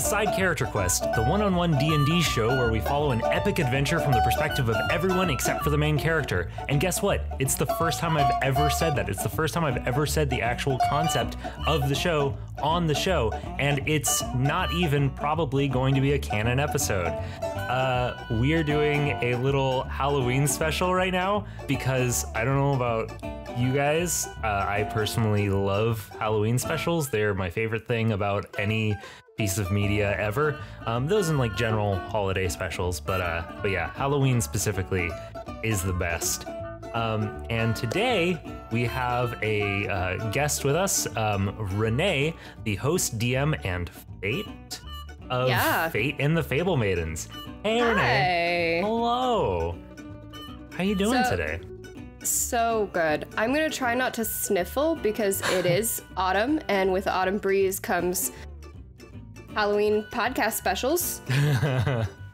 Side Character Quest, the one-on-one D&D show where we follow an epic adventure from the perspective of everyone except for the main character. And guess what? It's the first time I've ever said that. It's the first time I've ever said the actual concept of the show on the show, and it's not even probably going to be a canon episode. We are doing a little Halloween special right now because I don't know about you guys. I personally love Halloween specials. They're my favorite thing about any piece of media ever. Those and like general holiday specials, but yeah, Halloween specifically is the best. And today we have a guest with us, Renee, the host, DM, and Fate of Fate and the Fablemaidens. Hey, Hi. Renee. Hello. How you doing today? So good. I'm gonna try not to sniffle because it is autumn, and with autumn breeze comes Halloween podcast specials,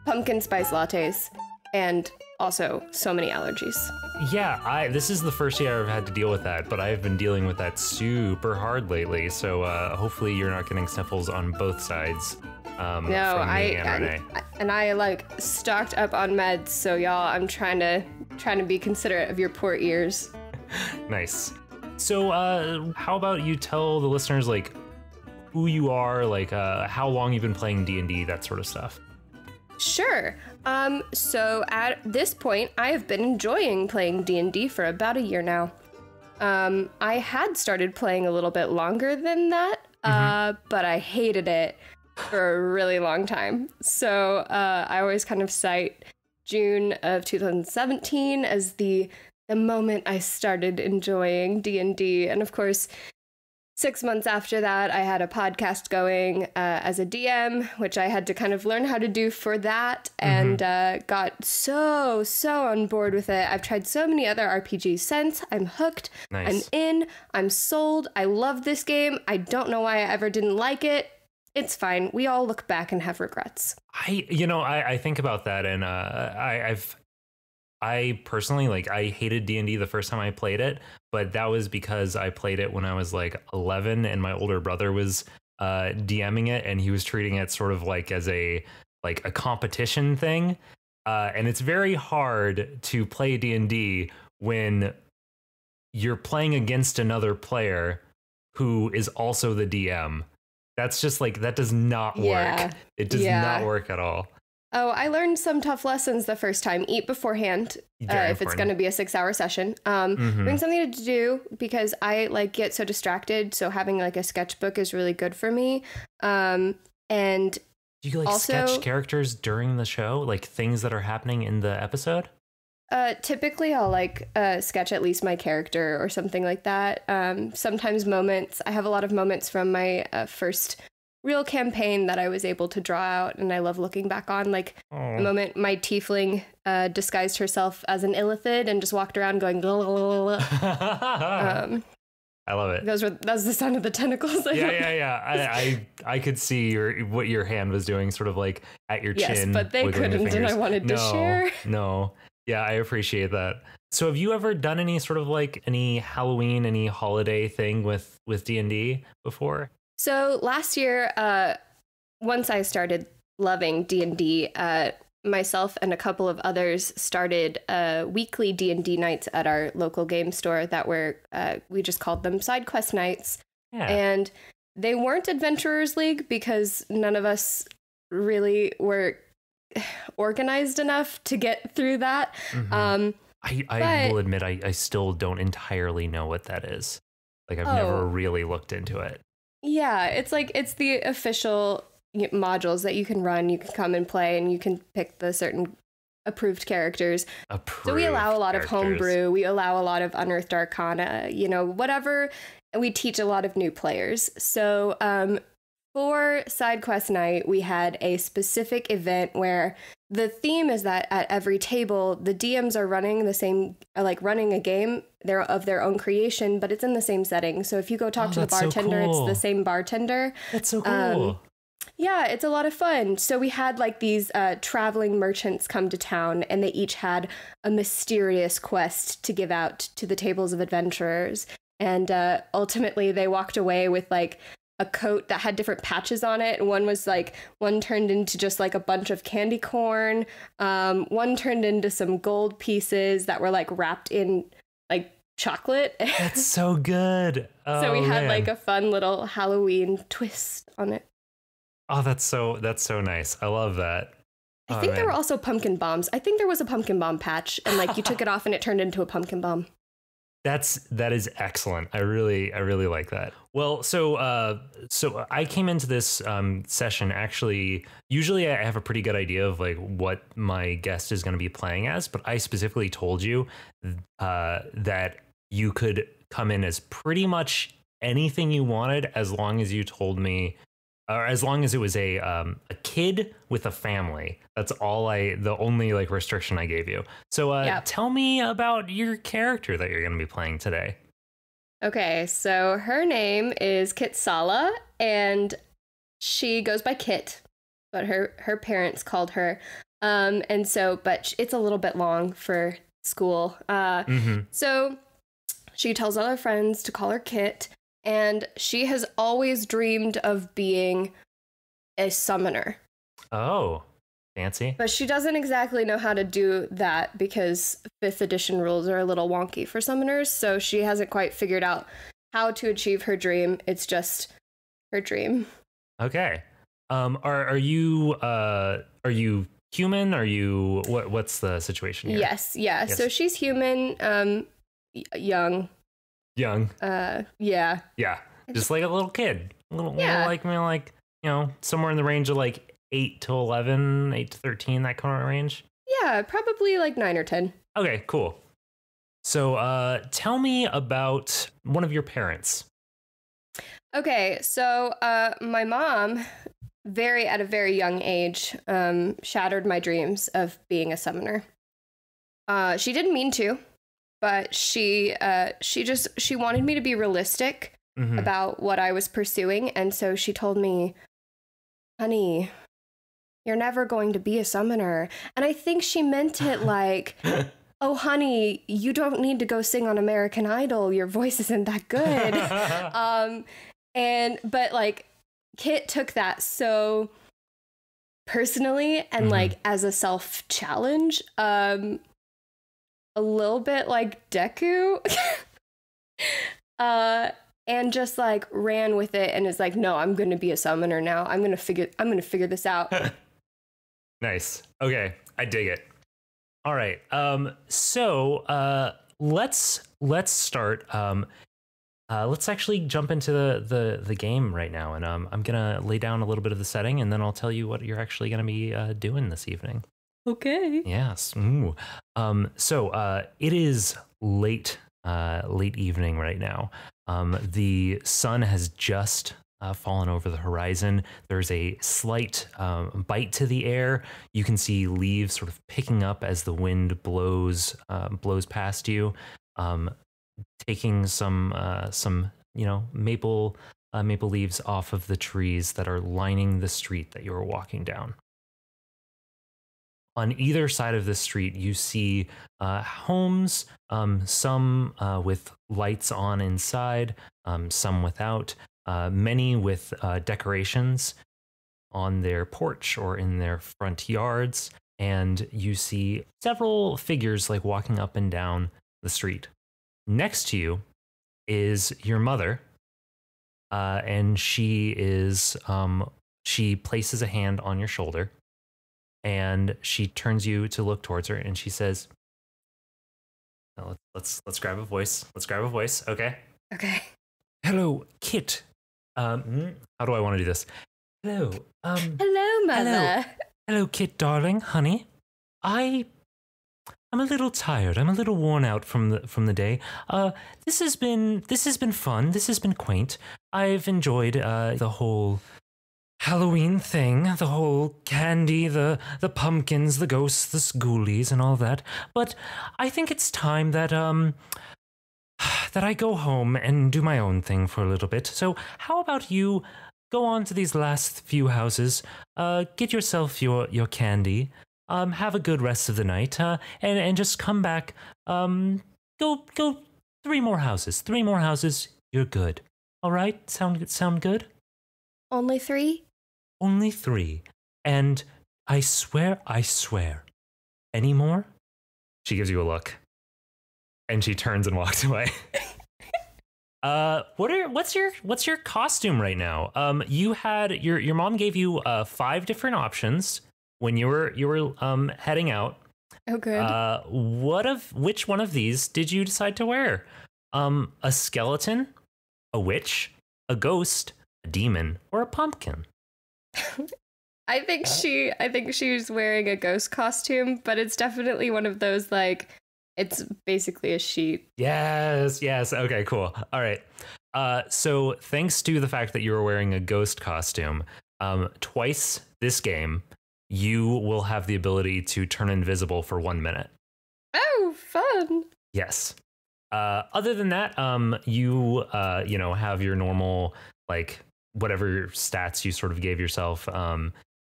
pumpkin spice lattes, and also so many allergies. Yeah, this is the first year I've had to deal with that, but I've been dealing with that super hard lately, so hopefully you're not getting sniffles on both sides. No, from me and Renee. I like stocked up on meds, so y'all, I'm trying to be considerate of your poor ears. Nice. So how about you tell the listeners like who you are, like how long you've been playing D&D, that sort of stuff. Sure. So at this point, I have been enjoying playing D&D for about a year now. I had started playing a little bit longer than that, but I hated it for a really long time. So I always kind of cite June of 2017 as the moment I started enjoying D&D. And of course, 6 months after that, I had a podcast going as a DM, which I had to kind of learn how to do for that, and got so on board with it. I've tried so many other RPGs since. I'm hooked. Nice. I'm in. I'm sold. I love this game. I don't know why I ever didn't like it. It's fine. We all look back and have regrets. I think about that, and I personally, like, I hated D&D the first time I played it, but that was because I played it when I was like 11 and my older brother was DMing it, and he was treating it sort of like as a competition thing. And it's very hard to play D&D when you're playing against another player who is also the DM. That's just like, that does not work. It does not work at all. Oh, I learned some tough lessons the first time. Eat beforehand if it's going to be a 6-hour session. Bring something to do because I get so distracted. So having like a sketchbook is really good for me. And do you also sketch characters during the show, like things that are happening in the episode? Typically I'll sketch at least my character or something like that. Sometimes moments. I have a lot of moments from my first real campaign that I was able to draw out, and I love looking back on, like the moment my tiefling disguised herself as an illithid and just walked around going I love it. That's the sound of the tentacles. Yeah. I could see what your hand was doing, sort of like at your chin. Yes, but they couldn't, and I wanted to share. No. Yeah, I appreciate that. So have you ever done any sort of like any Halloween, any holiday thing with D&D before? So last year, once I started loving D&D, myself and a couple of others started weekly D&D nights at our local game store that we just called them side quest nights. Yeah. And they weren't Adventurers League because none of us really were organized enough to get through that. I will admit I still don't entirely know what that is. Like I've never really looked into it. Yeah, it's the official modules that you can run. You can come and play, and you can pick the certain approved characters. So we allow a lot of homebrew. We allow a lot of unearthed arcana, whatever. And we teach a lot of new players. So for Side Quest Night, we had a specific event where the theme is that at every table, the DMs are running the same, running a game of their own creation, but it's in the same setting. So if you go talk to the bartender, it's the same bartender. That's so cool. Yeah, it's a lot of fun. So we had these traveling merchants come to town, and they each had a mysterious quest to give out to the tables of adventurers. And ultimately, they walked away with a coat that had different patches on it. One was like, one turned into just like a bunch of candy corn. One turned into some gold pieces that were like wrapped in like chocolate. That's so good. Oh, so we had man. like a fun little Halloween twist on it. Oh, that's so nice. I love that. I think there were also pumpkin bombs. I think there was a pumpkin bomb patch, and like you took it off and it turned into a pumpkin bomb. That is excellent. I really like that. Well, so I came into this session actually. Usually, I have a pretty good idea of like what my guest is going to be playing as, but I specifically told you that you could come in as pretty much anything you wanted as long as you told me. Or as long as it was a kid with a family. That's the only like restriction I gave you. So tell me about your character that you're going to be playing today. Okay, so her name is Kit Sala, and she goes by Kit, but her parents called her. But it's a little bit long for school. So she tells all her friends to call her Kit. And she has always dreamed of being a summoner. Oh, fancy. But she doesn't exactly know how to do that because 5th edition rules are a little wonky for summoners. So she hasn't quite figured out how to achieve her dream. It's just her dream. Okay. Are you human? Are you what's the situation here? Yes. So she's human, young. Yeah. Just like a little kid. A little like somewhere in the range of like 8 to 11, 8 to 13, that kind of range. Yeah, probably like 9 or 10. Okay, cool. So tell me about one of your parents. Okay, so my mom, at a very young age, shattered my dreams of being a summoner. She didn't mean to. But she wanted me to be realistic about what I was pursuing. And so she told me, honey, you're never going to be a summoner. And I think she meant it like, oh, honey, you don't need to go sing on American Idol. Your voice isn't that good. But like Kit took that so personally and like as a self-challenge. A little bit like Deku, and just like ran with it and is like, no, I'm going to be a summoner now. I'm going to figure this out. Nice. Okay. I dig it. All right. So let's start. Let's actually jump into the game right now. And I'm going to lay down a little bit of the setting and then I'll tell you what you're actually going to be doing this evening. Okay. Yes. Ooh. So it is late evening right now. The sun has just fallen over the horizon. There's a slight bite to the air. You can see leaves sort of picking up as the wind blows past you, taking some maple leaves off of the trees that are lining the street that you are walking down. On either side of the street, you see homes, some with lights on inside, some without, many with decorations on their porch or in their front yards. And you see several figures like walking up and down the street. Next to you is your mother, and she places a hand on your shoulder. And she turns you to look towards her, and she says, "Let's grab a voice. Let's grab a voice. Okay. Okay. Hello, Kit. How do I want to do this? Hello. Hello, mother. Hello, Kit, darling, honey. I'm a little tired. I'm a little worn out from the day. This has been fun. This has been quaint. I've enjoyed the whole Halloween thing, the whole candy, the pumpkins, the ghosts, the schoolies, and all that. But I think it's time that I go home and do my own thing for a little bit. So how about you go on to these last few houses, get yourself your candy, have a good rest of the night, and just come back. Go 3 more houses. 3 more houses. You're good. All right. Sound good? Only 3? Only 3. And I swear, any more? She gives you a look. And she turns and walks away. What's your costume right now? You had your mom gave you 5 different options when you were heading out. Oh, good. Which one of these did you decide to wear? A skeleton, a witch, a ghost, a demon, or a pumpkin? I think she's wearing a ghost costume, but it's definitely one of those, like, it's basically a sheet. Yes. Okay, cool. All right. So thanks to the fact that you were wearing a ghost costume, twice this game, you will have the ability to turn invisible for 1 minute. Oh, fun. Yes. Other than that, you have your normal, like, whatever stats you sort of gave yourself,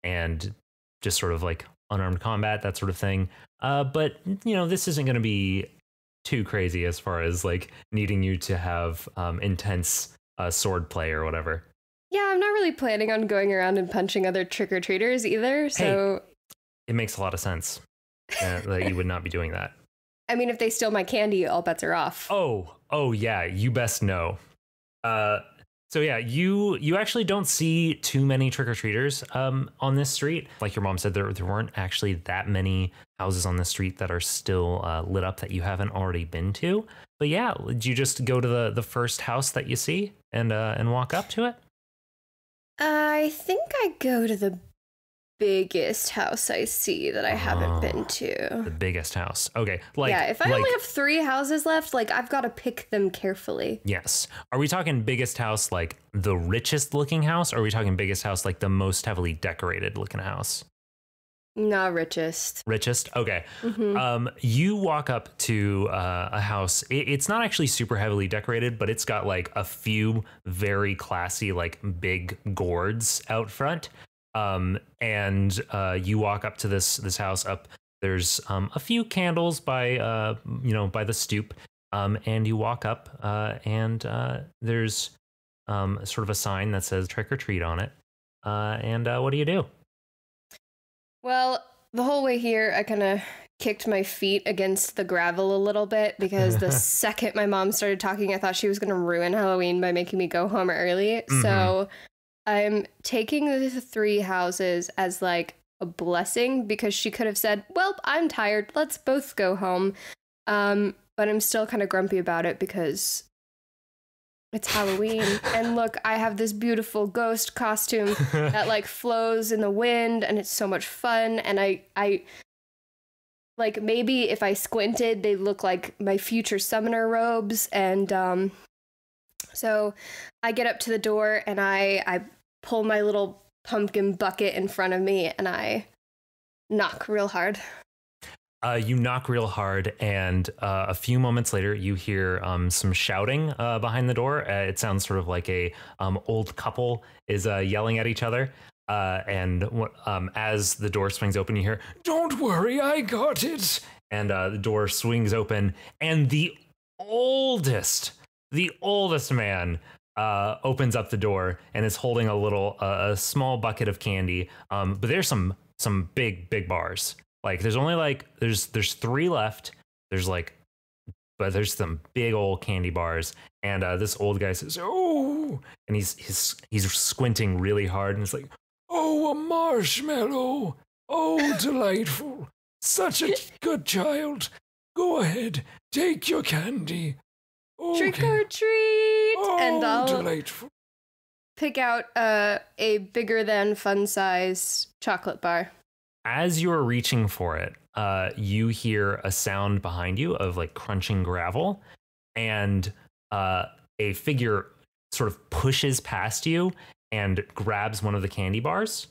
and just sort of like unarmed combat, that sort of thing. But this isn't going to be too crazy as far as like needing you to have intense sword play or whatever. Yeah, I'm not really planning on going around and punching other trick-or-treaters either, so... Hey, it makes a lot of sense that you would not be doing that. I mean, if they steal my candy, all bets are off. Oh yeah, you best know. So yeah, you actually don't see too many trick-or-treaters on this street. Like your mom said, there weren't actually that many houses on the street that are still lit up that you haven't already been to. But yeah, did you just go to the first house that you see and walk up to it? I think I go to the biggest house I see that I haven't been to. The biggest house. Okay. If I only have 3 houses left, like, I've got to pick them carefully. Yes. Are we talking biggest house, like the richest looking house? Or are we talking biggest house, like the most heavily decorated looking house? No, richest. Richest? Okay. Mm-hmm. You walk up to a house. It's not actually super heavily decorated, but it's got like a few very classy, like big gourds out front. And you walk up to this house. There's a few candles by by the stoop. And you walk up and there's sort of a sign that says trick or treat on it. And what do? Well, the whole way here, I kind of kicked my feet against the gravel a little bit because the second my mom started talking, I thought she was going to ruin Halloween by making me go home early. Mm-hmm. So I'm taking the 3 houses as like a blessing because she could have said, well, I'm tired. Let's both go home. But I'm still kind of grumpy about it because it's Halloween. And look, I have this beautiful ghost costume that like flows in the wind and it's so much fun. And I like, maybe if I squinted, they look like my future summoner robes. And so I get up to the door and I pull my little pumpkin bucket in front of me and I knock real hard. You knock real hard, and a few moments later, you hear some shouting behind the door. It sounds sort of like a old couple is yelling at each other. And as the door swings open, you hear, "Don't worry, I got it." And the door swings open, and the oldest man opens up the door and is holding a small bucket of candy. But there's some big bars. Like there's only like there's 3 left. But there's some big old candy bars, and this old guy says, "Oh," and he's squinting really hard, and it's like, "Oh, a marshmallow! Oh, delightful! Such a good child. Go ahead, take your candy. Okay. Trick or treat!" Oh, and I'll delightful. Pick out a bigger than fun size chocolate bar. As you're reaching for it, you hear a sound behind you of like crunching gravel, and a figure sort of pushes past you and grabs one of the candy bars.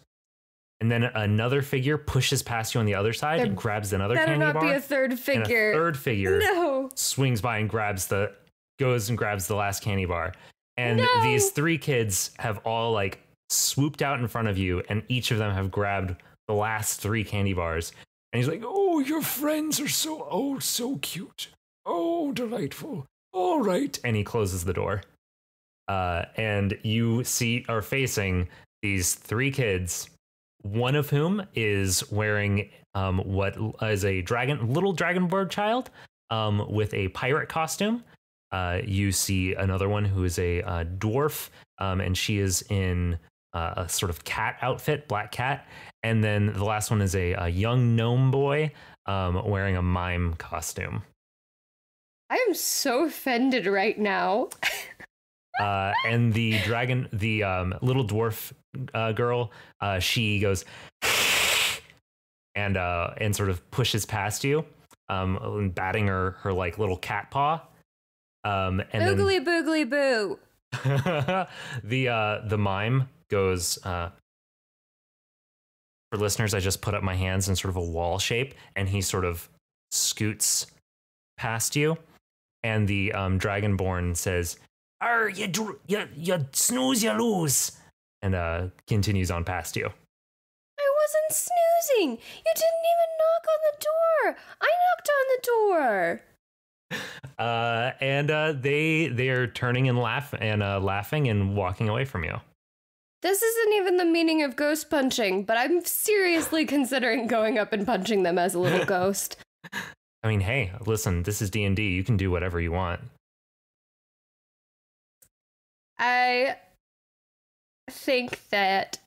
And then another figure pushes past you on the other side and grabs another candy bar. Better not be a third figure. And a third figure No. swings by and goes and grabs the last candy bar. And these 3 kids have all like swooped out in front of you, and each of them have grabbed the last 3 candy bars. And he's like, "Oh, your friends are so cute. Oh, delightful. All right." And he closes the door. And you are facing these three kids, one of whom is wearing what is a little dragonborn child with a pirate costume. You see another one who is a dwarf, and she is in a sort of cat outfit, black cat. And then the last one is a young gnome boy wearing a mime costume. I am so offended right now. And the little dwarf girl, she goes and sort of pushes past you, batting her like little cat paw. And Boogly boogly boo. The mime goes. For listeners, I just put up my hands in sort of a wall shape, and he sort of scoots past you, and the dragonborn says, "Arr, you snooze, you lose," and continues on past you. I wasn't snoozing. You didn't even knock on the door. I knocked on the door. And they are turning and laughing and walking away from you. This isn't even the meaning of ghost punching, but I'm seriously considering going up and punching them as a little ghost. I mean, hey, listen, this is D&D. You can do whatever you want. I think that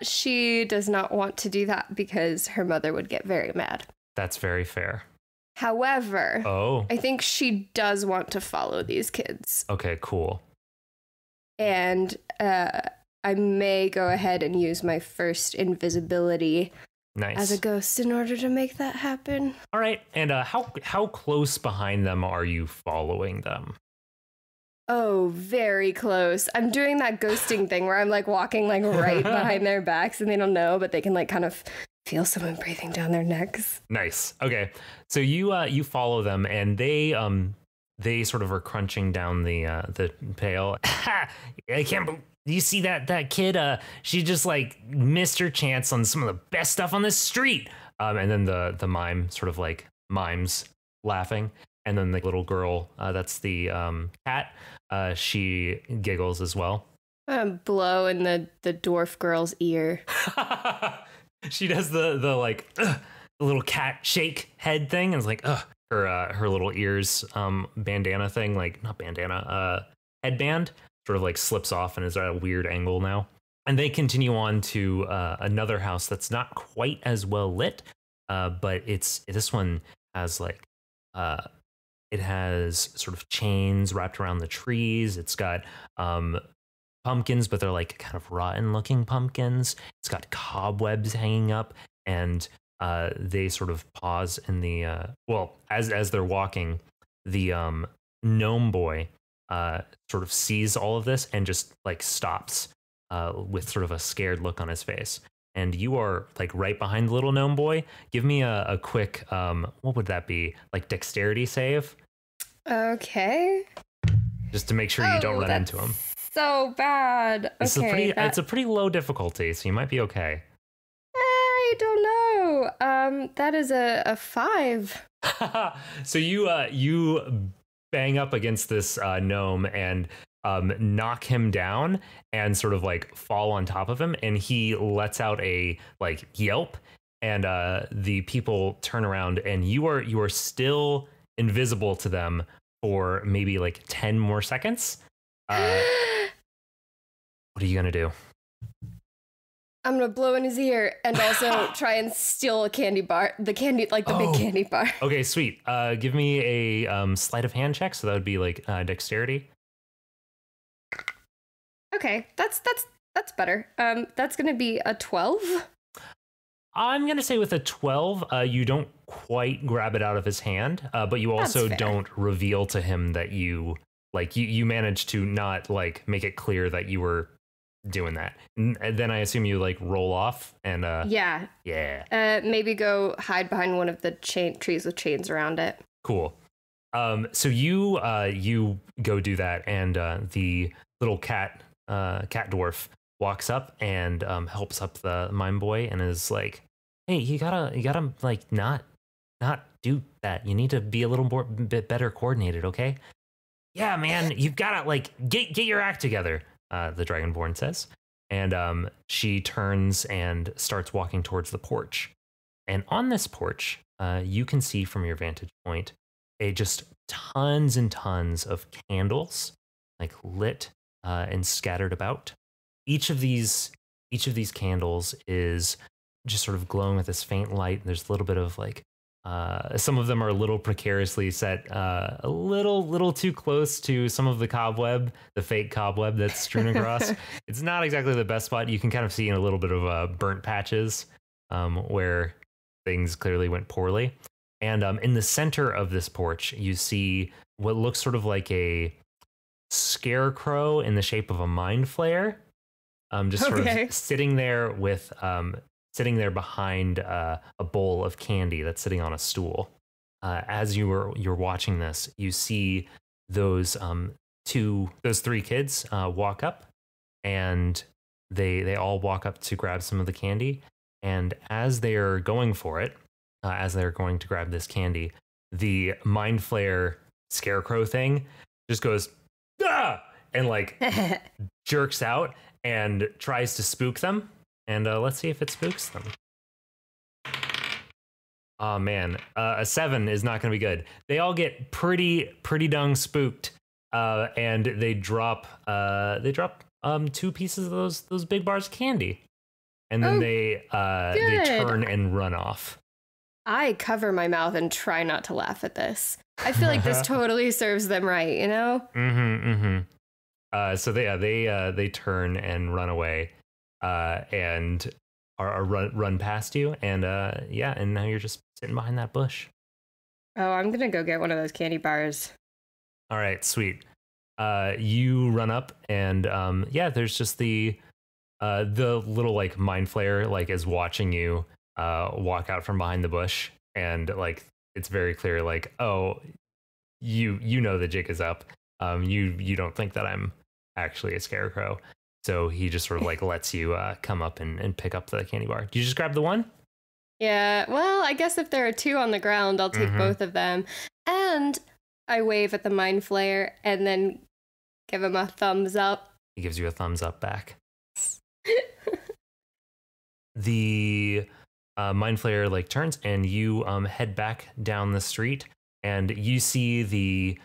she does not want to do that because her mother would get very mad. That's very fair. However, I think she does want to follow these kids. Okay, cool. And I may go ahead and use my first invisibility as a ghost in order to make that happen. All right. And how close behind them are you following them? Oh, very close. I'm doing that ghosting thing where I'm like walking like right behind their backs and they don't know, but they can like kind of feel someone breathing down their necks. Nice. Okay. So you follow them, and they sort of are crunching down the pail. I can't believe you see that kid. She just like missed her chance on some of the best stuff on this street. And then the mime sort of like mimes laughing, and then the little girl, that's the cat. She giggles as well. Blow in the dwarf girl's ear. She does the like little cat shake head thing, and it's like her little ears bandana thing, like not bandana, headband sort of like slips off and is at a weird angle now. And they continue on to another house that's not quite as well lit, but this one has like it has sort of chains wrapped around the trees. It's got pumpkins, but they're like kind of rotten looking pumpkins. It's got cobwebs hanging up, and they sort of pause in the as they're walking, the gnome boy sort of sees all of this and just like stops with sort of a scared look on his face. And you are like right behind the little gnome boy. Give me a quick what would that be, like dexterity save? Okay, just to make sure you don't run into him. So bad. It's a pretty low difficulty, so you might be okay. I don't know. That is a 5. So you bang up against this gnome and knock him down and sort of like fall on top of him, and he lets out a like yelp, and the people turn around, and you are still invisible to them for maybe like 10 more seconds. What are you gonna do? I'm gonna blow in his ear and also try and steal a candy bar. The candy, like the big candy bar. Okay, sweet. Give me a sleight of hand check. So that would be like dexterity. Okay, that's better. That's gonna be a 12. I'm gonna say with a 12, you don't quite grab it out of his hand, but you also don't reveal to him that you managed to not like make it clear that you were doing that. And then I assume you like roll off and yeah. Maybe go hide behind one of the trees with chains around it. Cool. So you go do that, and the little cat dwarf walks up and helps up the mime boy and is like, hey, you gotta like not do that. You need to be a little bit better coordinated, okay? Yeah, man, you've gotta like get your act together. The Dragonborn says, And she turns and starts walking towards the porch. And on this porch, you can see from your vantage point just tons and tons of candles, like lit and scattered about. Each of these candles is just sort of glowing with this faint light. There's a little bit of like some of them are a little precariously set, a little too close to some of the fake cobweb that's strewn across. It's not exactly the best spot. You can kind of see in a little bit of burnt patches where things clearly went poorly. And in the center of this porch, you see what looks sort of like a scarecrow in the shape of a mind flayer, just sort of sitting there behind a bowl of candy that's sitting on a stool. As you're watching this, you see those three kids walk up, and they all walk up to grab some of the candy. And as they're going for it, as they're going to grab this candy, the mind flayer scarecrow thing just goes, ah! And like jerks out and tries to spook them. And let's see if it spooks them. Oh man, a 7 is not going to be good. They all get pretty dang spooked, and they drop 2 pieces of those big bars of candy, and then they turn and run off. I cover my mouth and try not to laugh at this. I feel like this totally serves them right, you know? So they turn and run away, and are run past you, and and now you're just sitting behind that bush. Oh, I'm gonna go get one of those candy bars. All right, sweet. You run up, and there's just the little like mind flayer like is watching you walk out from behind the bush, and like it's very clear like, oh, you know the jig is up. You don't think that I'm actually a scarecrow. So he just sort of like lets you come up and pick up the candy bar. Do you just grab the one? Yeah, well, I guess if there are 2 on the ground, I'll take both of them. And I wave at the mind flayer and then give him a thumbs up. He gives you a thumbs up back. The mind flayer like turns, and you head back down the street, and you see the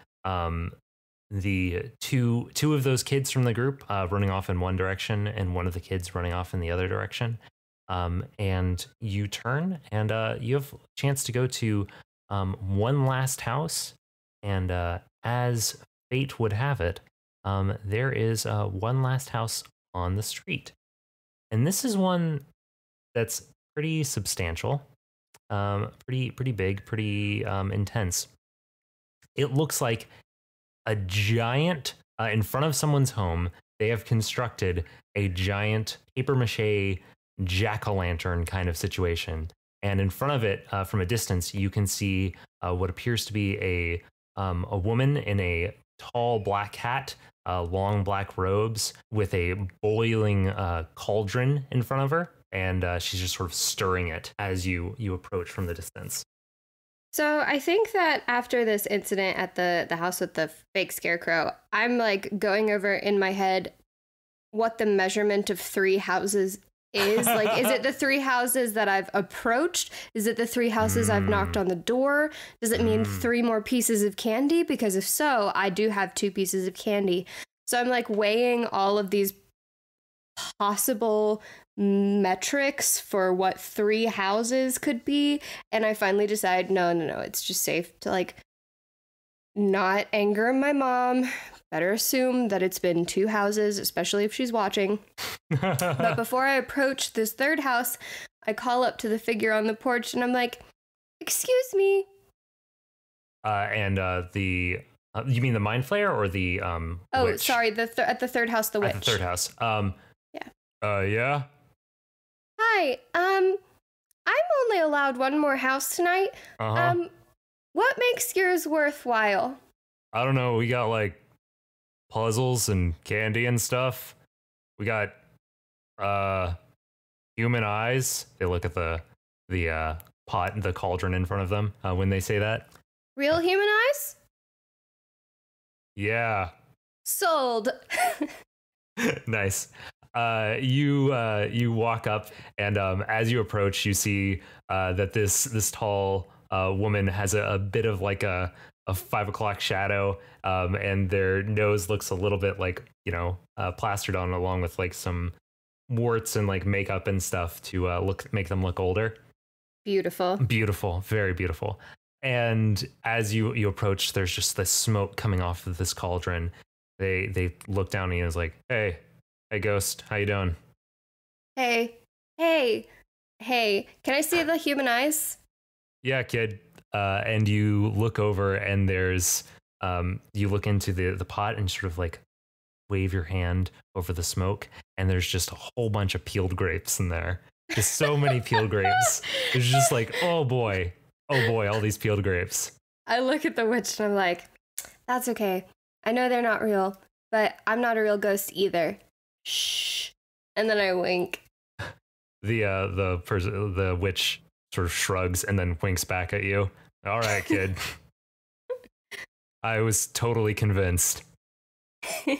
two of those kids from the group running off in one direction, and one of the kids running off in the other direction. And you turn, and you have a chance to go to one last house. And as fate would have it, there is one last house on the street. And this is one that's pretty substantial, pretty big, pretty intense. It looks like a giant, in front of someone's home, they have constructed a giant papier-mâché jack-o'-lantern kind of situation. And in front of it, from a distance, you can see what appears to be a woman in a tall black hat, long black robes, with a boiling cauldron in front of her. And she's just sort of stirring it as you approach from the distance. So I think that after this incident at the house with the fake scarecrow, I'm like going over in my head what the measurement of 3 houses is. Like, is it the 3 houses that I've approached? Is it the 3 houses I've knocked on the door? Does it mean 3 more pieces of candy? Because if so, I do have 2 pieces of candy. So I'm like weighing all of these possible metrics for what 3 houses could be, and I finally decide no, it's just safe to like not anger my mom. Better assume that it's been 2 houses, especially if she's watching. But before I approach this 3rd house, I call up to the figure on the porch, and I'm like, excuse me. You mean the mind flayer or the witch? Sorry, at the 3rd house, the witch. At the 3rd house. Yeah. Hi, I'm only allowed 1 more house tonight. What makes yours worthwhile? I don't know. We got like puzzles and candy and stuff. We got human eyes. They look at the pot, the cauldron in front of them when they say that. Real human eyes? Yeah. Sold. Nice. You walk up, and as you approach, you see that this tall woman has a bit of like a 5 o'clock shadow, and their nose looks a little bit like plastered on, along with like some warts and like makeup and stuff to make them look older. Beautiful, very beautiful. And as you approach, there's just this smoke coming off of this cauldron. They look down and he's like, hey ghost, how you doing? Hey, can I see the human eyes? Yeah, kid. And you look over, and there's you look into the pot and sort of like wave your hand over the smoke, and there's just a whole bunch of peeled grapes in there. Just so many peeled grapes. It's just like, oh boy, all these peeled grapes. I look at the witch and I'm like, that's okay. I know they're not real, but I'm not a real ghost either. Shh. And then I wink. The witch sort of shrugs and then winks back at you. All right, kid. I was totally convinced. Can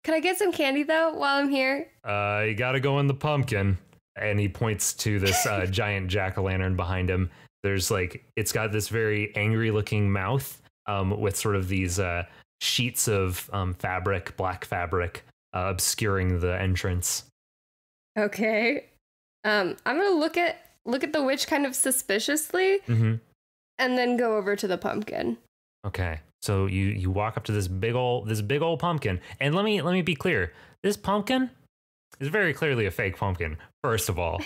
I get some candy though while I'm here? You gotta go in the pumpkin. And he points to this giant jack-o'-lantern behind him. There's like, it's got this very angry looking mouth with sort of these sheets of black fabric, obscuring the entrance. Okay. I'm gonna look at the witch kind of suspiciously, and then go over to the pumpkin. Okay. So you walk up to this big old pumpkin, and let me be clear. This pumpkin is very clearly a fake pumpkin, first of all.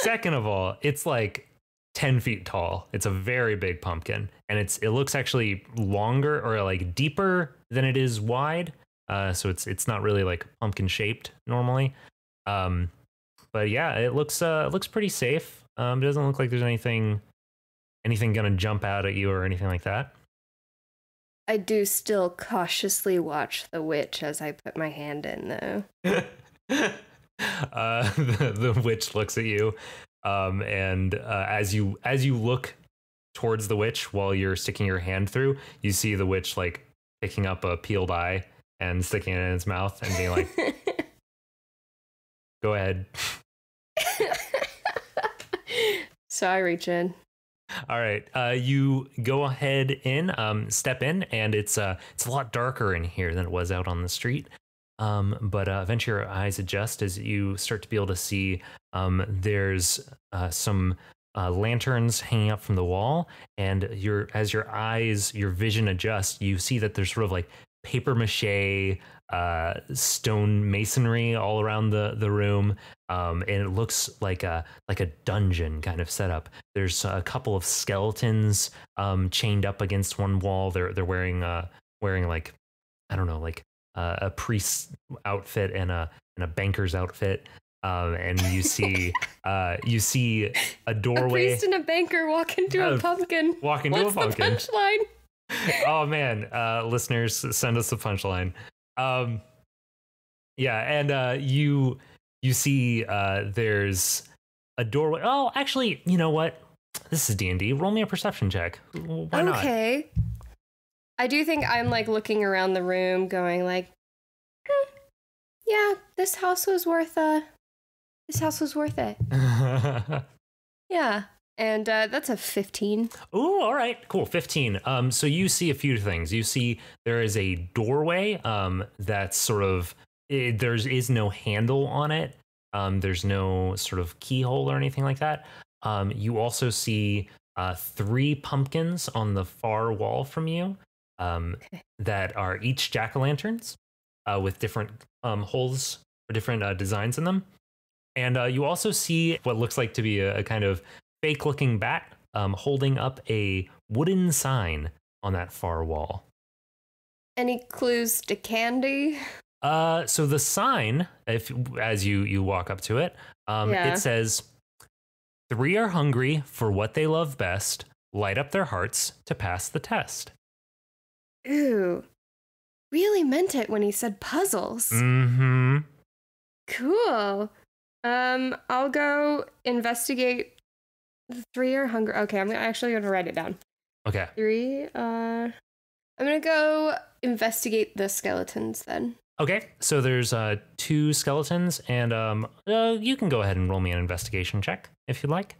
Second of all, it's like 10 feet tall. It's a very big pumpkin, and it looks actually longer or like deeper than it is wide. So it's not really like pumpkin shaped normally. But yeah, it looks pretty safe. It doesn't look like there's anything gonna jump out at you or anything like that. I do still cautiously watch the witch as I put my hand in, though. The witch looks at you, and as you look towards the witch while you're sticking your hand through, you see the witch like picking up a peeled eye and sticking it in its mouth and being like, go ahead. So I reach in. All right, you go ahead in, step in, and it's a lot darker in here than it was out on the street. But eventually your eyes adjust as you start to be able to see there's some lanterns hanging up from the wall, and as your vision adjusts, you see that there's sort of like paper mache stone masonry all around the room, and it looks like a dungeon kind of setup. There's a couple of skeletons chained up against one wall. They're wearing like, I don't know, like a priest's outfit and a banker's outfit, and you see a doorway. A priest and a banker walk into a pumpkin. Walk into a pumpkin. What's the punchline? Oh man, listeners, send us the punchline. Yeah, and you see there's a doorway. Oh, actually, you know what? This is D&D. Roll me a perception check. Why not? Okay. I do think I'm like looking around the room, going like, yeah, this house was worth it. Yeah. And that's a 15. Oh, all right, cool. 15. So you see a few things. You see there is a doorway that's sort of, there is no handle on it. There's no sort of keyhole or anything like that. You also see 3 pumpkins on the far wall from you that are each jack-o'-lanterns with different holes or different designs in them. And you also see what looks like to be a kind of fake-looking bat holding up a wooden sign on that far wall. Any clues to candy? So the sign, as you walk up to it, it says, 3 are hungry for what they love best. Light up their hearts to pass the test. Ooh, really meant it when he said puzzles. Mm-hmm. Cool. I'll go investigate. The 3 are hungry. Okay, I'm actually gonna write it down. Okay. 3. I'm gonna go investigate the skeletons then. Okay, so there's 2 skeletons, and you can go ahead and roll me an investigation check if you'd like.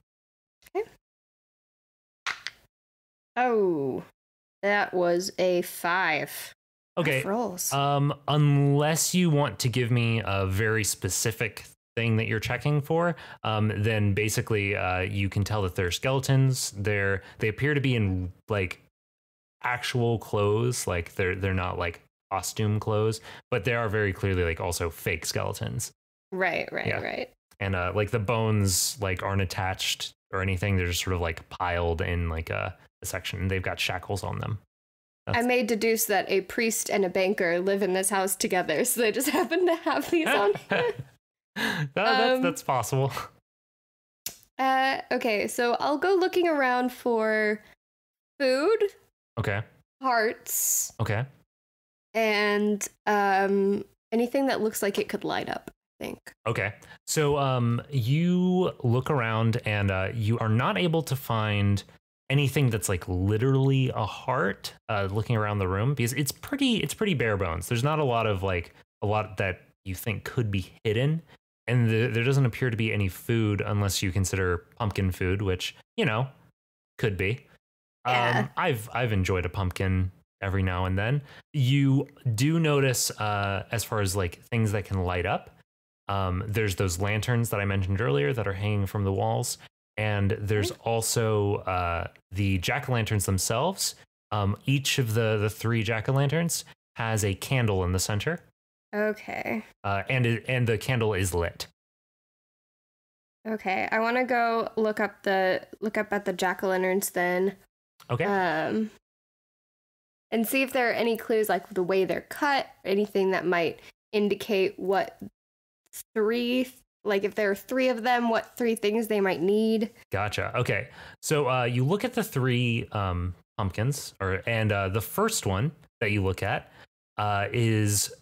Okay. Oh, that was a 5. Okay. Rough rolls. Unless you want to give me a very specific thing that you're checking for, then basically you can tell that they're skeletons. They appear to be in like actual clothes, like they're not like costume clothes, but they are very clearly like also fake skeletons. Right. And like the bones like aren't attached or anything. They're just sort of like piled in like a section, and they've got shackles on them. I may deduce that a priest and a banker live in this house together, so they just happen to have these on. That's possible. Okay, so I'll go looking around for food. Okay. Hearts. Okay. And anything that looks like it could light up, I think. Okay. So you look around, and you are not able to find anything that's like literally a heart looking around the room, because it's pretty bare bones. There's not a lot that you think could be hidden, and there doesn't appear to be any food unless you consider pumpkin food, which, you know, could be. Yeah. I've enjoyed a pumpkin every now and then. You do notice as far as like things that can light up, there's those lanterns that I mentioned earlier that are hanging from the walls. And there's also the jack-o'-lanterns themselves. Each of the 3 jack-o'-lanterns has a candle in the center. Okay. And the candle is lit. Okay, I want to go look up at the jack-o'-lanterns then. Okay. And see if there are any clues, like the way they're cut, anything that might indicate what 3. Like if there are 3 of them, what 3 things they might need. Gotcha. Okay. So you look at the 3 pumpkins, and the first one that you look at is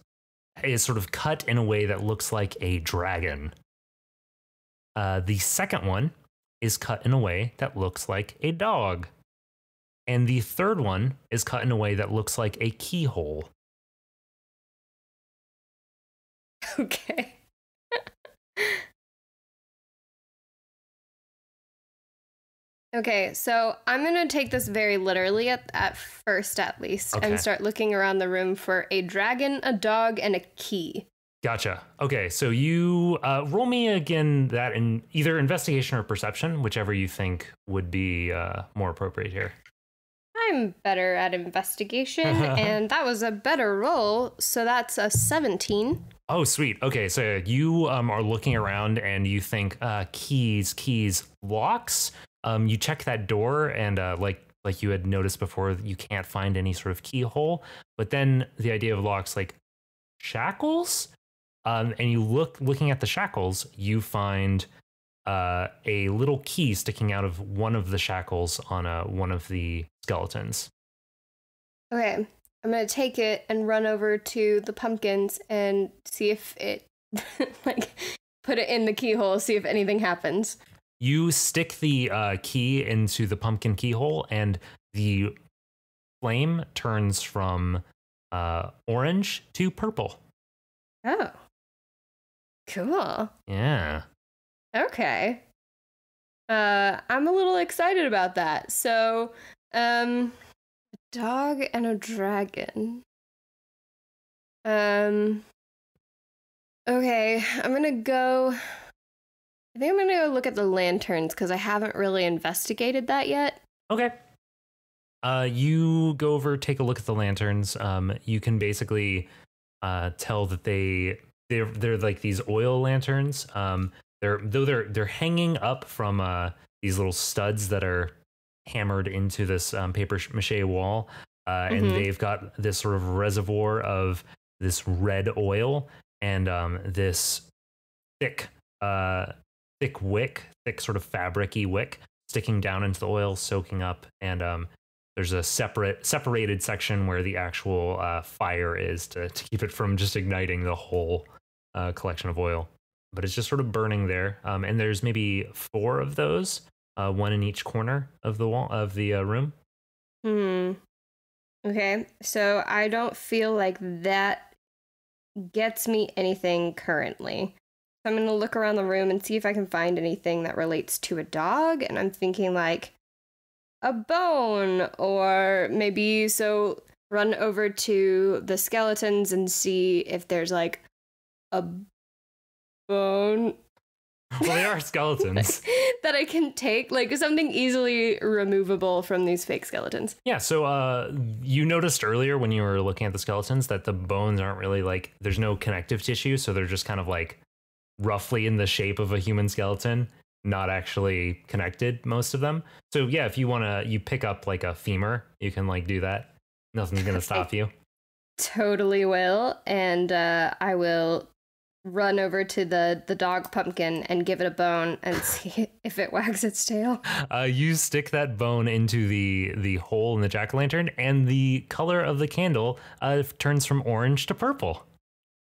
sort of cut in a way that looks like a dragon. The second one is cut in a way that looks like a dog. And the third one is cut in a way that looks like a keyhole. Okay. Okay, so I'm going to take this very literally at first, at least, and start looking around the room for a dragon, a dog, and a key. Gotcha. Okay, so you roll me again that in either investigation or perception, whichever you think would be more appropriate here. I'm better at investigation, and that was a better roll, so that's a 17. Oh, sweet. Okay, so you are looking around, and you think keys, locks. You check that door, and like you had noticed before, you can't find any sort of keyhole. But then the idea of locks, like shackles, and you looking at the shackles, you find a little key sticking out of one of the shackles on one of the skeletons. Okay, I'm gonna take it and run over to the pumpkins and see if it, like, put it in the keyhole, see if anything happens. You stick the key into the pumpkin keyhole, and the flame turns from orange to purple. Oh. Cool. Yeah. Okay. I'm a little excited about that. So, a dog and a dragon. Okay, I think I'm gonna go look at the lanterns because I haven't really investigated that yet. Okay. You go over, take a look at the lanterns. You can basically tell that they're like these oil lanterns. They're hanging up from these little studs that are hammered into this paper mache wall, and they've got this sort of reservoir of this red oil and this thick sort of fabric-y wick sticking down into the oil, soaking up, and there's a separated section where the actual fire is to keep it from just igniting the whole collection of oil. But it's just sort of burning there, and there's maybe 4 of those, one in each corner of the wall of the room. Okay, so I don't feel like that gets me anything currently. So I'm going to look around the room and see if I can find anything that relates to a dog. And I'm thinking like a bone, or maybe run over to the skeletons and see if there's like a bone. Well, they are skeletons. That I can take, like something easily removable from these fake skeletons. Yeah, so you noticed earlier when you were looking at the skeletons that the bones aren't really like, there's no connective tissue, so they're just kind of like roughly in the shape of a human skeleton, not actually connected, most of them. So yeah, if you want to, you pick up like a femur, you can like do that. Nothing's going to stop you. Totally will. And I will run over to the dog pumpkin and give it a bone and see if it wags its tail. You stick that bone into the hole in the jack-o'-lantern, and the color of the candle turns from orange to purple.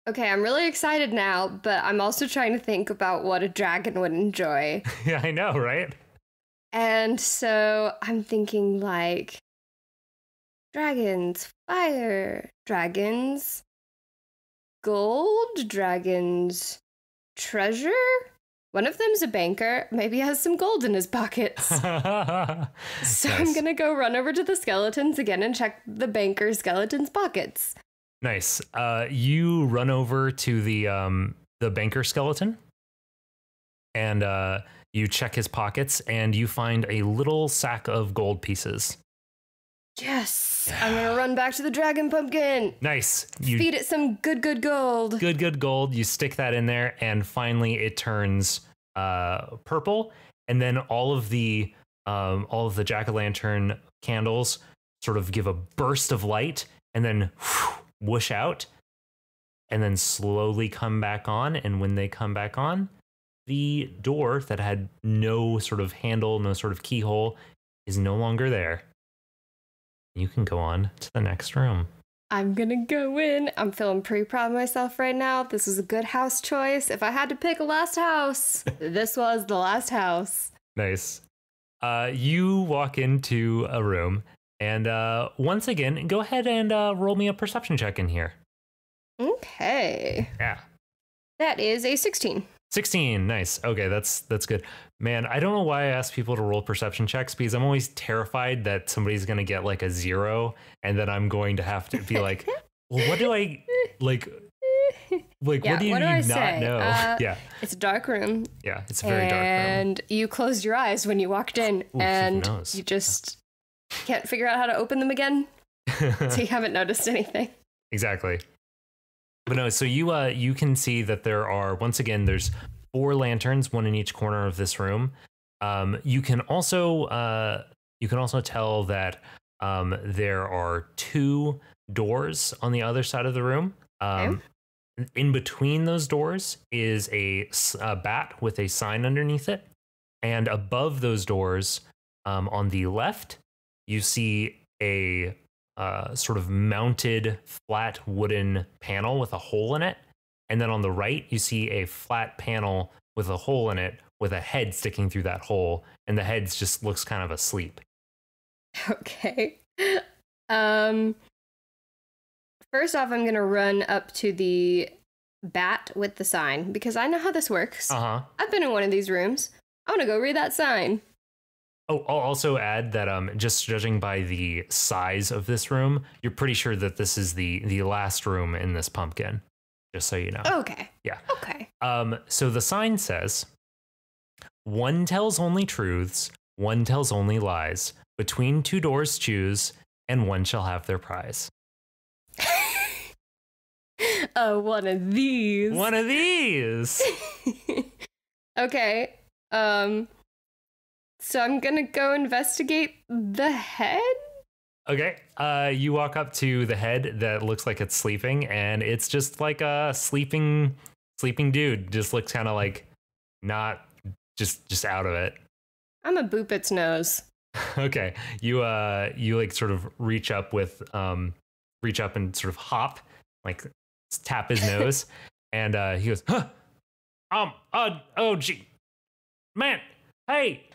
Okay, I'm really excited now, but I'm also trying to think about what a dragon would enjoy. Yeah, I know, right? And so I'm thinking like dragons, fire, dragons, gold, dragons, treasure. One of them's a banker, maybe has some gold in his pockets. So nice. I'm gonna go run over to the skeletons again and check the banker skeleton's pockets. Nice. You run over to the banker skeleton, and you check his pockets, and you find a little sack of gold pieces. Yes, I'm gonna run back to the dragon pumpkin. Nice. You feed it some good gold. Good gold. You stick that in there, and finally it turns purple, and then all of the jack-o'-lantern candles sort of give a burst of light, and then whoosh out, and then slowly come back on. And when they come back on, the door that had no sort of handle, no sort of keyhole, is no longer there. You can go on to the next room. I'm gonna go in. I'm feeling pretty proud of myself right now. This was a good house choice. If I had to pick a last house, this was the last house. Nice. You walk into a room, and once again, go ahead and roll me a perception check in here. Okay. Yeah. That is a 16. 16, nice. Okay, that's good. Man, I don't know why I ask people to roll perception checks, because I'm always terrified that somebody's going to get like a 0, and then I'm going to have to be like, well, what do I like? Like, yeah, what do you not say? Know? Yeah, it's a dark room. Yeah, it's a very dark room. And you closed your eyes when you walked in, and you just can't figure out how to open them again. So you haven't noticed anything. Exactly. But no, so you can see that there are, once again, there's 4 lanterns, one in each corner of this room. You can also tell that there are 2 doors on the other side of the room. Okay. In between those doors is a bat with a sign underneath it, and above those doors, on the left, you see a sort of mounted flat wooden panel with a hole in it. And then on the right, you see a flat panel with a hole in it with a head sticking through that hole. And the head just looks kind of asleep. Okay. First off, I'm going to run up to the bat with the sign, because I know how this works. I've been in one of these rooms. I want to go read that sign. Oh, I'll also add that just judging by the size of this room, you're pretty sure that this is the last room in this pumpkin, just so you know. Okay. Yeah. Okay. So the sign says, "One tells only truths, one tells only lies. Between 2 doors choose, and one shall have their prize." One of these. One of these. Okay. So I'm gonna go investigate the head? Okay. You walk up to the head that looks like it's sleeping, and it's just like a sleeping dude. Just looks kind of like not just out of it. I'm a boop its nose. Okay. You like sort of reach up and sort of hop, like tap his nose, and he goes, "Huh. Oh gee. Man, hey,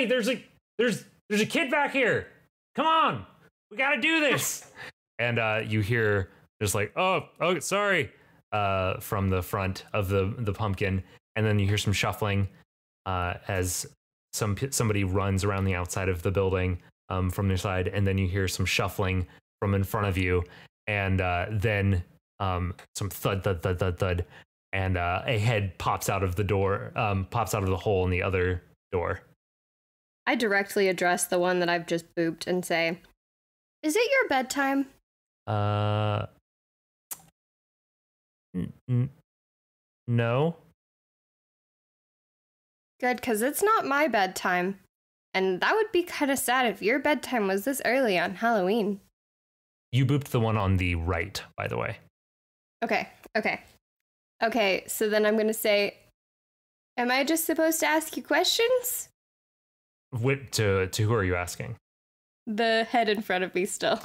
there's a kid back here. Come on, we gotta do this." And you hear just like, oh, sorry, from the front of the pumpkin, and then you hear some shuffling as somebody runs around the outside of the building from their side, and then you hear some shuffling from in front of you, and then some thud, thud, thud, thud, thud, and a head pops out of the door, pops out of the hole in the other door. I directly address the one that I've just booped and say, "Is it your bedtime?" No. Good, because it's not my bedtime. And that would be kind of sad if your bedtime was this early on Halloween. You booped the one on the right, by the way. Okay, so then I'm going to say, am I just supposed to ask you questions? To who are you asking? The head in front of me still.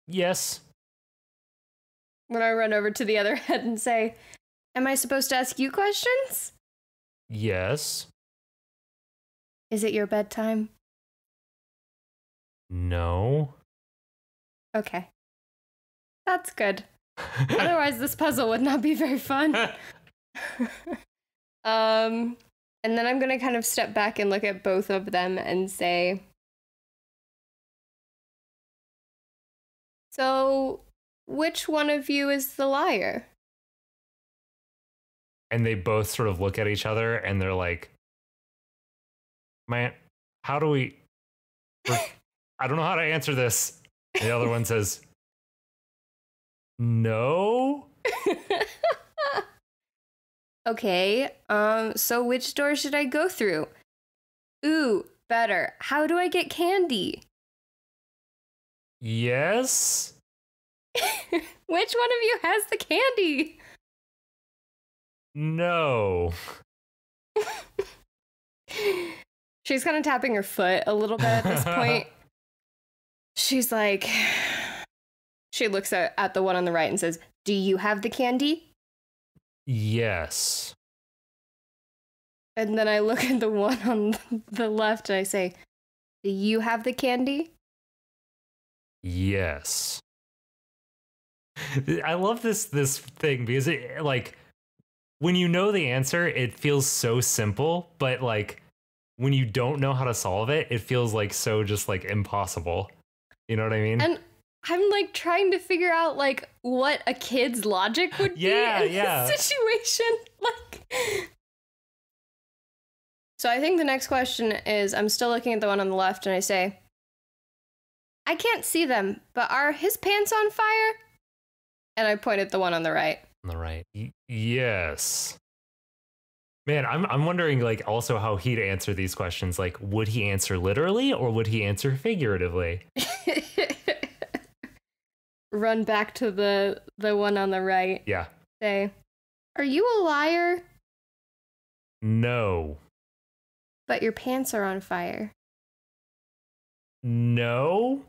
Yes. When I run over to the other head and say, am I supposed to ask you questions? Yes. Is it your bedtime? No. Okay. That's good. Otherwise, this puzzle would not be very fun. And then I'm going to kind of step back and look at both of them and say, so which one of you is the liar? And they both sort of look at each other and they're like, man, how do we... I don't know how to answer this. And the other one says, no. Okay, so which door should I go through? Ooh, better. How do I get candy? Yes. Which one of you has the candy? No. She's kind of tapping her foot a little bit at this point. She's like, she looks at the one on the right and says, do you have the candy? Yes. And then I look at the one on the left and I say, do you have the candy? Yes. I love this thing because it, like, when you know the answer, it feels so simple, but like when you don't know how to solve it, it feels like so just like impossible. You know what I mean? And I'm like trying to figure out like what a kid's logic would be in this situation. Like, so I think the next question is, I'm still looking at the one on the left and I say, I can't see them, but are his pants on fire? And I point at the one on the right. On the right. Yes. Man, I'm wondering like also how he'd answer these questions. Like, would he answer literally or would he answer figuratively? Run back to the one on the right. Yeah. Say, are you a liar? No. But your pants are on fire. No.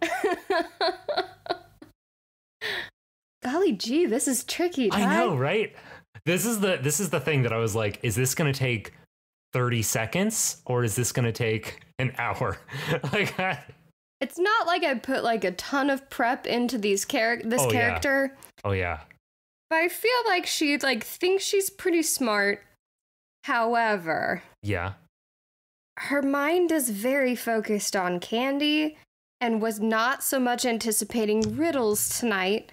Golly gee, this is tricky, Ty. I know, right? This is the thing that I was like, is this gonna take 30 seconds or is this gonna take an hour? Like, it's not like I put like a ton of prep into this character. Yeah. Oh yeah. But I feel like she like thinks she's pretty smart. However, yeah, her mind is very focused on candy and was not so much anticipating riddles tonight.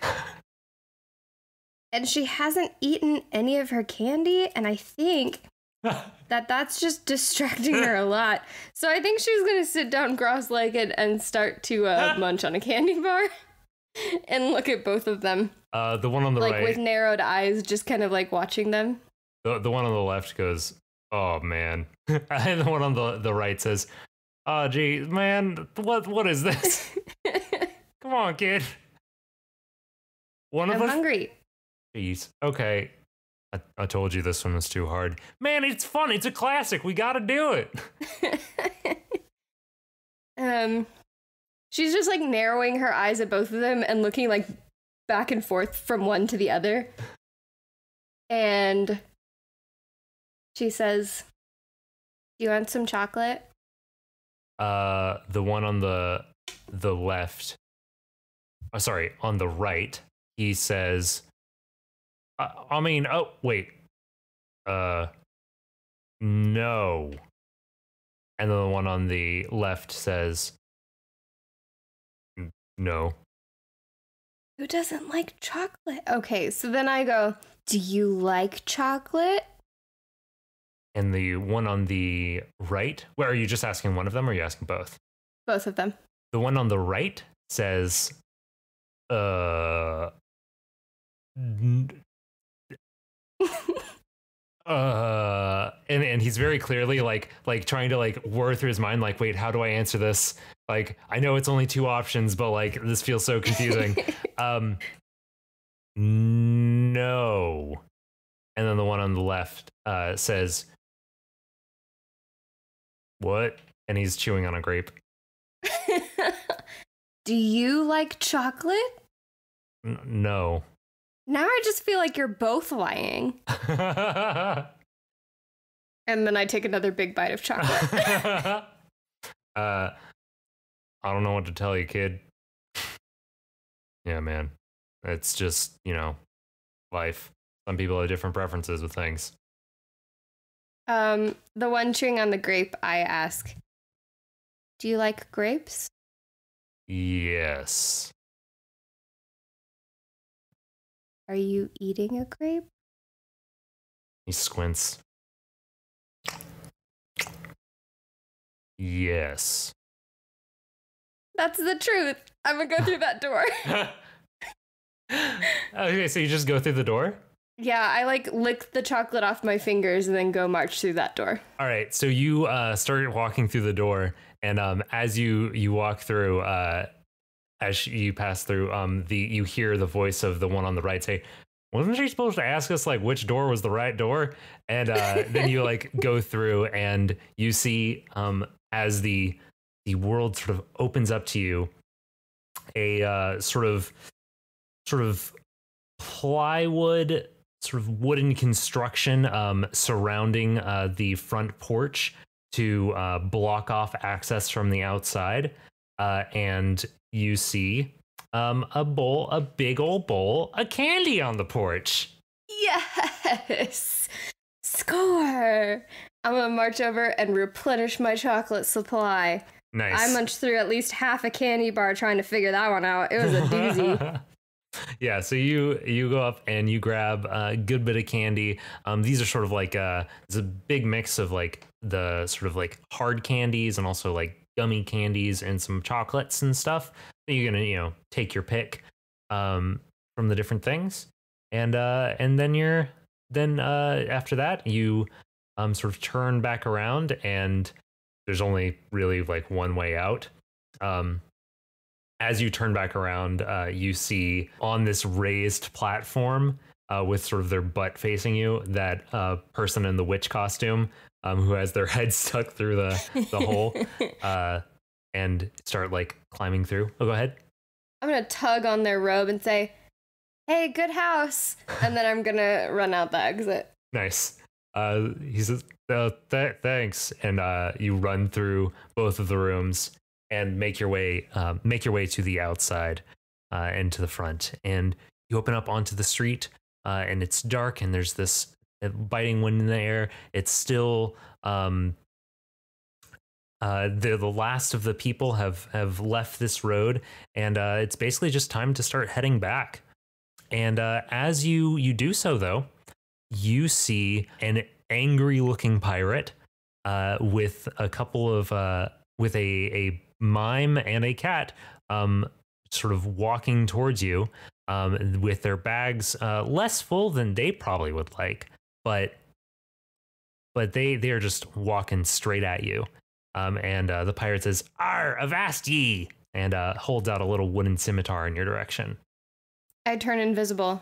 And she hasn't eaten any of her candy, and I think that's just distracting her a lot. So I think she's going to sit down cross-legged and start to munch on a candy bar and look at both of them. The one on the right. Like, with narrowed eyes, just kind of, like, watching them. The one on the left goes, oh, man. And the one on the right says, oh, geez, man, what is this? Come on, kid. I'm hungry. Jeez. Okay. I told you this one was too hard. Man, it's fun. It's a classic. We gotta do it. She's just like narrowing her eyes at both of them and looking like back and forth from one to the other. And she says, do you want some chocolate? The one on the left. Sorry, on the right, he says, I mean, oh, wait. No. And then the one on the left says, no. Who doesn't like chocolate? Okay, so then I go, do you like chocolate? And the one on the right, where are you just asking one of them or are you asking both? Both of them. The one on the right says, and he's very clearly like trying to like whir through his mind, like, wait, how do I answer this? Like, I know it's only two options, but like this feels so confusing. No. And then the one on the left says, what? And he's chewing on a grape. Do you like chocolate? No. Now I just feel like you're both lying. And then I take another big bite of chocolate. I don't know what to tell you, kid. Yeah, man. It's just, life. Some people have different preferences with things. The one chewing on the grape, I ask, do you like grapes? Yes. Are you eating a grape? He squints. Yes. That's the truth. I'm gonna go through that door. Okay, so you just go through the door? Yeah, I lick the chocolate off my fingers and then go march through that door. All right, so you start walking through the door, and as you walk through, as you pass through, you hear the voice of the one on the right say, "Wasn't she supposed to ask us like which door was the right door?" And then you like go through, and you see as the world sort of opens up to you, a sort of plywood, sort of wooden construction surrounding the front porch to block off access from the outside, and you see a big old bowl of candy on the porch. Yes! Score! I'm gonna march over and replenish my chocolate supply. Nice. I munched through at least half a candy bar trying to figure that one out. It was a doozy. Yeah, so you go up and you grab a good bit of candy. These are sort of like it's a big mix of like the sort of like hard candies and also like gummy candies and some chocolates and stuff. You're gonna take your pick from the different things, and then after that you sort of turn back around, and there's only really like one way out. As you turn back around, you see on this raised platform with sort of their butt facing you, that person in the witch costume who has their head stuck through the hole, and start like climbing through. Oh, go ahead. I'm gonna tug on their robe and say, "Hey, good house," and then I'm gonna run out the exit. Nice. He says, "Thanks," and you run through both of the rooms and make your way to the outside and to the front, and you open up onto the street, and it's dark, and there's this biting wind in the air. It's still the last of the people have left this road, and it's basically just time to start heading back. And as you do so, though, you see an angry looking pirate with a couple of with a mime and a cat sort of walking towards you with their bags less full than they probably would like, but they're just walking straight at you, and the pirate says, "Arr, avast ye," and holds out a little wooden scimitar in your direction. I turn invisible.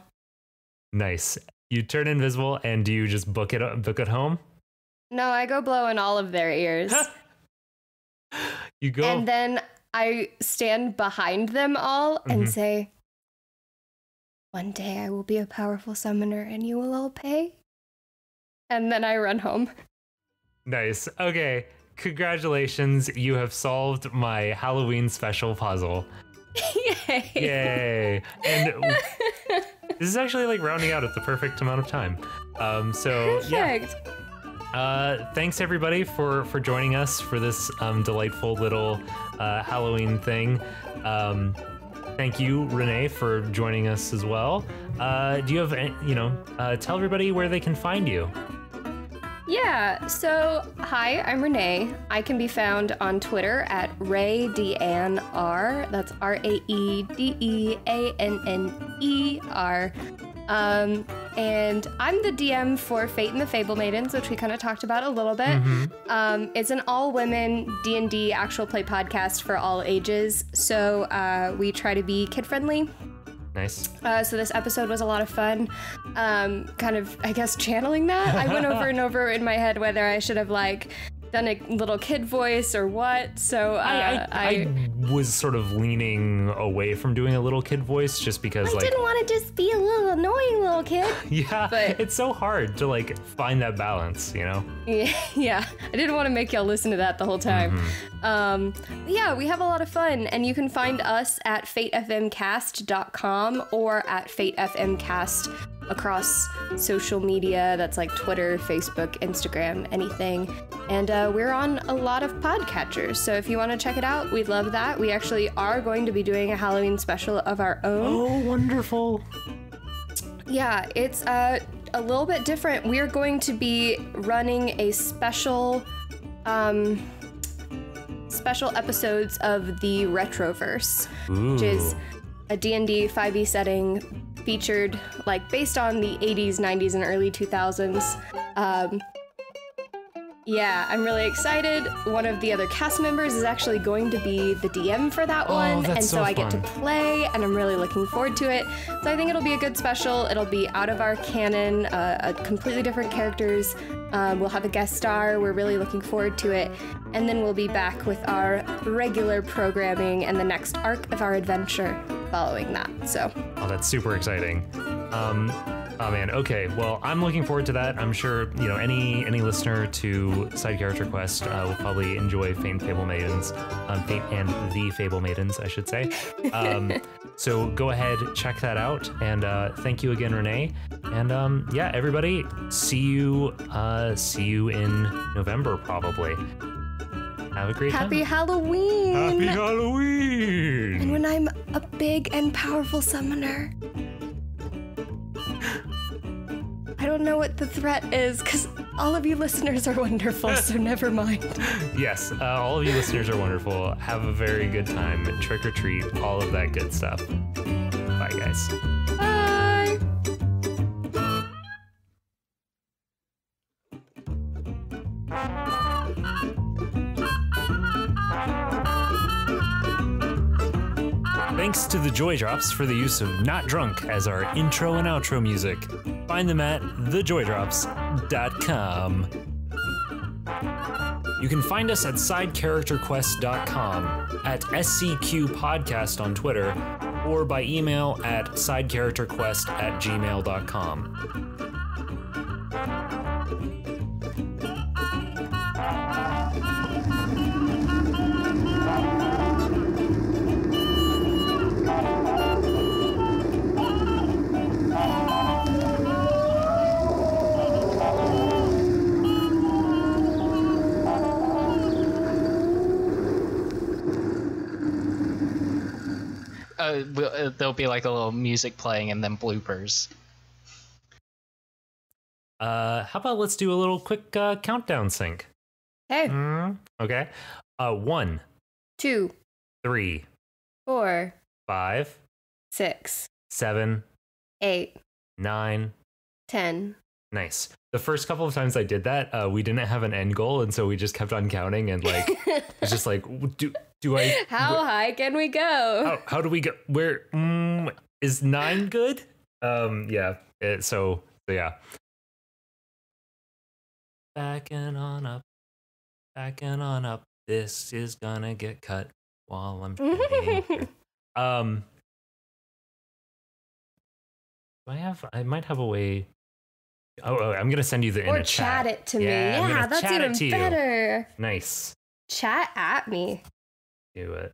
Nice. You turn invisible, and do you just book it home? No, I go blow in all of their ears. You go, and then I stand behind them all and say, "One day I will be a powerful summoner and you will all pay." And then I run home. Nice. Okay. Congratulations. You have solved my Halloween special puzzle. Yay. Yay. And This is actually like rounding out at the perfect amount of time. So Perfect. yeah. Thanks everybody for joining us for this delightful little Halloween thing. Thank you, Renee, for joining us as well. Do you have, tell everybody where they can find you? Yeah, so hi, I'm Renee. I can be found on Twitter at RaeDeanR. That's RaeDeanner. And I'm the DM for Fate and the Fablemaidens, which we kind of talked about a little bit. It's an all-women D&D actual play podcast for all ages, so we try to be kid-friendly. Nice. So this episode was a lot of fun. Kind of, I guess, channeling that. I went over and over in my head whether I should have done a little kid voice or what. So I was sort of leaning away from doing a little kid voice just because I didn't want to just be a little annoying little kid. Yeah, but it's so hard to find that balance, you know? Yeah, I didn't want to make y'all listen to that the whole time. Yeah, we have a lot of fun, and you can find us at fatefmcast.com or at fatefmcast across social media. That's like Twitter, Facebook, Instagram, anything. And we're on a lot of podcatchers, so if you want to check it out, we'd love that. We actually are going to be doing a Halloween special of our own. Oh, wonderful. Yeah, it's a little bit different. We're going to be running a special episodes of the Retroverse, which is a D&D 5e setting featured based on the 80s, 90s, and early 2000s. Yeah, I'm really excited. One of the other cast members is actually going to be the DM for that one, and so I get to play, and I'm really looking forward to it. So I think it'll be a good special. It'll be out of our canon, completely different characters. We'll have a guest star. We're really looking forward to it. And then we'll be back with our regular programming and the next arc of our adventure following that. So. Oh, that's super exciting. Oh man, okay, well, I'm looking forward to that. I'm sure, any listener to Side Character Quest will probably enjoy Fate and Fablemaidens, Fate and the Fablemaidens, I should say. So go ahead, check that out, and thank you again, Renee. And yeah, everybody, see you in November, probably. Have a great time. Happy Halloween! Happy Halloween! And when I'm a big and powerful summoner. I don't know what the threat is, because all of you listeners are wonderful, so never mind. Yes, all of you listeners are wonderful. Have a very good time. Trick or treat, all of that good stuff. Bye, guys. Bye! Thanks to the Joy Drops for the use of Not Drunk as our intro and outro music. Find them at thejordrops.com. You can find us at sidecharacterquest.com, at SCQ Podcast on Twitter, or by email at sidecharacterquest@gmail.com. There'll be a little music playing and then bloopers. How about let's do a little quick countdown sync? Hey. Okay. 1, 2, 3, 4, 5, 6, 7, 8, 9, 10. Nice. The first couple of times I did that, we didn't have an end goal, and so we just kept on counting, and it's just do I? How high can we go? How do we go? Where is 9 good? Yeah. So yeah. Backing on up. This is gonna get cut while I'm trying here. I might have a way. Oh, I'm gonna send you the in a chat. Or chat it to me. Yeah, that's even better. Nice. Chat at me. Do it.